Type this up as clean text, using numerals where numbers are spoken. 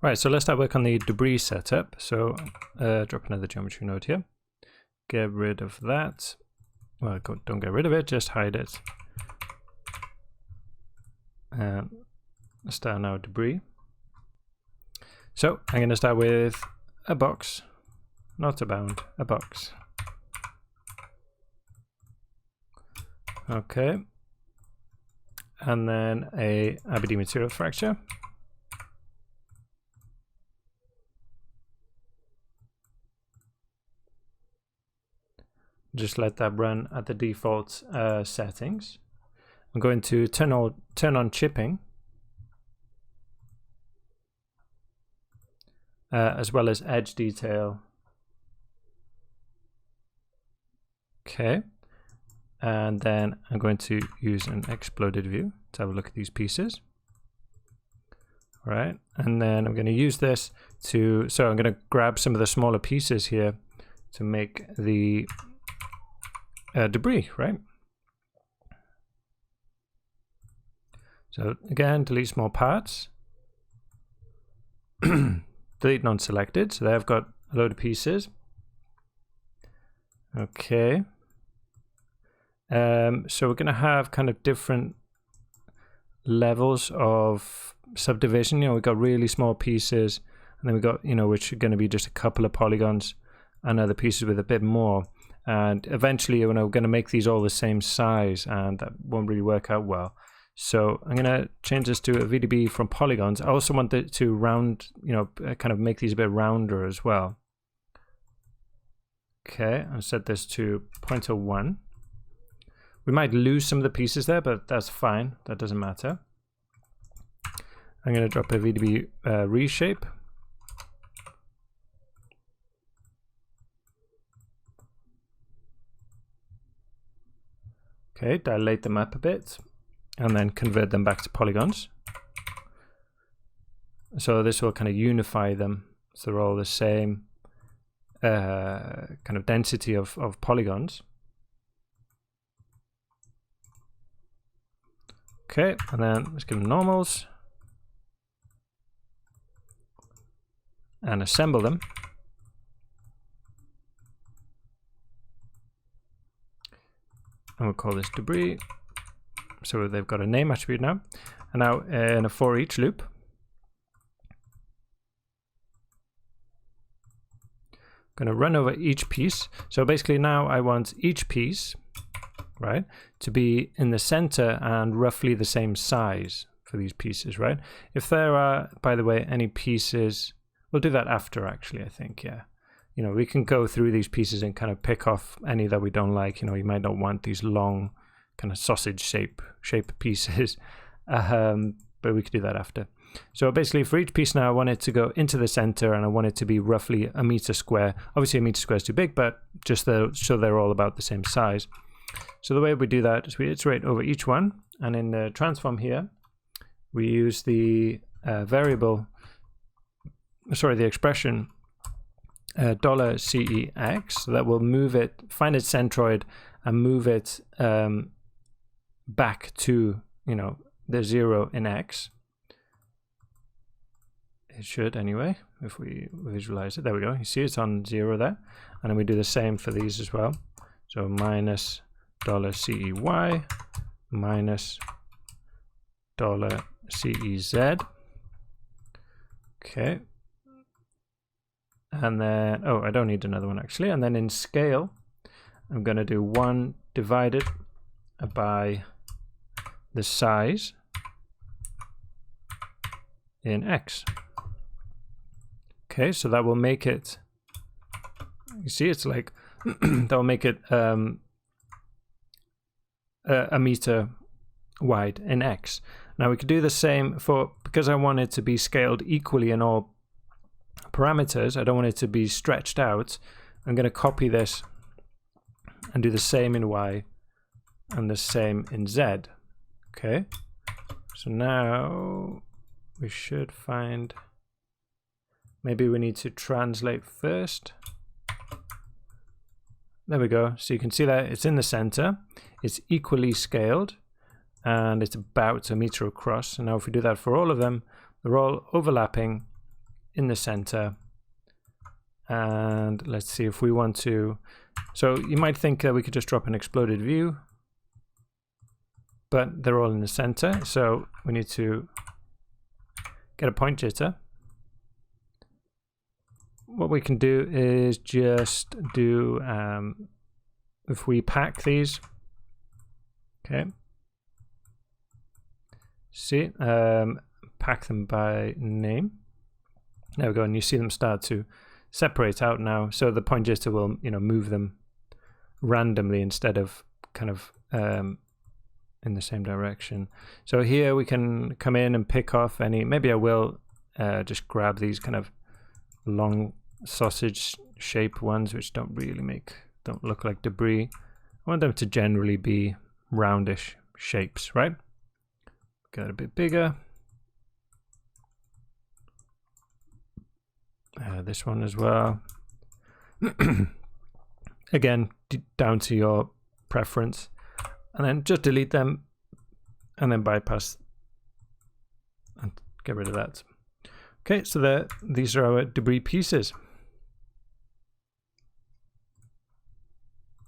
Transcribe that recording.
Right, so let's start work on the debris setup. So drop another geometry node here. Get rid of that. Well, don't get rid of it, just hide it. And start now debris. So I'm going to start with a box, not a bound, a box. Okay. And then a RBD material fracture. Just let that run at the default settings. I'm going to turn on chipping, as well as edge detail. Okay, and then I'm going to use an exploded view to have a look at these pieces. All right, and then I'm going to use this to, so I'm going to grab some of the smaller pieces here to make the debris, right? So again, delete small parts. Delete non-selected. So there I've got a load of pieces. Okay. So we're going to have kind of different levels of subdivision. You know, we've got really small pieces, and then we've got, you know, which are going to be just a couple of polygons, and other pieces with a bit more. And eventually, you know, we're going to make these all the same size, and that won't really work out well. So I'm going to change this to a VDB from polygons. I also want it to round, you know, kind of make these a bit rounder as well. Okay, I'll set this to 0.01. We might lose some of the pieces there, but that's fine. That doesn't matter. I'm going to drop a VDB reshape. Okay, dilate them up a bit, and then convert them back to polygons. So this will kind of unify them, so they're all the same kind of density of polygons. Okay, and then let's give them normals and assemble them. And we'll call this debris. So they've got a name attribute now. And now in a for each loop, I'm going to run over each piece. So basically now I want each piece, right, to be in the center and roughly the same size for these pieces, right? If there are, by the way, any pieces, we'll do that after actually, I think, yeah. You know, we can go through these pieces and kind of pick off any that we don't like. You know, you might not want these long kind of sausage shape pieces, but we could do that after. So basically for each piece now, I want it to go into the center, and I want it to be roughly a meter square. Obviously a meter square is too big, but just so they're all about the same size. So the way we do that is we iterate over each one, and in the transform here, we use the the expression $CEX, so that will move it, find its centroid, and move it back to, you know, the 0 in X. It should anyway, if we visualize it. There we go. You see it's on 0 there. And then we do the same for these as well. So minus $CEY minus $CEZ. Okay. And then, oh, I don't need another one actually. And then in scale, I'm going to do 1 divided by the size in X. Okay, so that will make it, you see it's like, that will make it a meter wide in X. Now we could do the same for, because I want it to be scaled equally in all parameters, I don't want it to be stretched out. I'm going to copy this and do the same in Y and the same in Z. Okay, so now we should find, maybe we need to translate first. There we go. So you can see that it's in the center, it's equally scaled, and it's about a meter across. And now if we do that for all of them, they're all overlapping in the center. And let's see if we want to. So you might think that we could just drop an exploded view, but they're all in the center. So we need to get a point jitter. What we can do is just do, if we pack these, okay, see, pack them by name. There we go, and you see them start to separate out now. So the point jitter will, you know, move them randomly instead of kind of in the same direction. So here we can come in and pick off any. Maybe I will just grab these kind of long sausage shape ones, which don't look like debris. I want them to generally be roundish shapes, right? Get a bit bigger. This one as well. Again, down to your preference. And then just delete them and then bypass and get rid of that. Okay, so these are our debris pieces.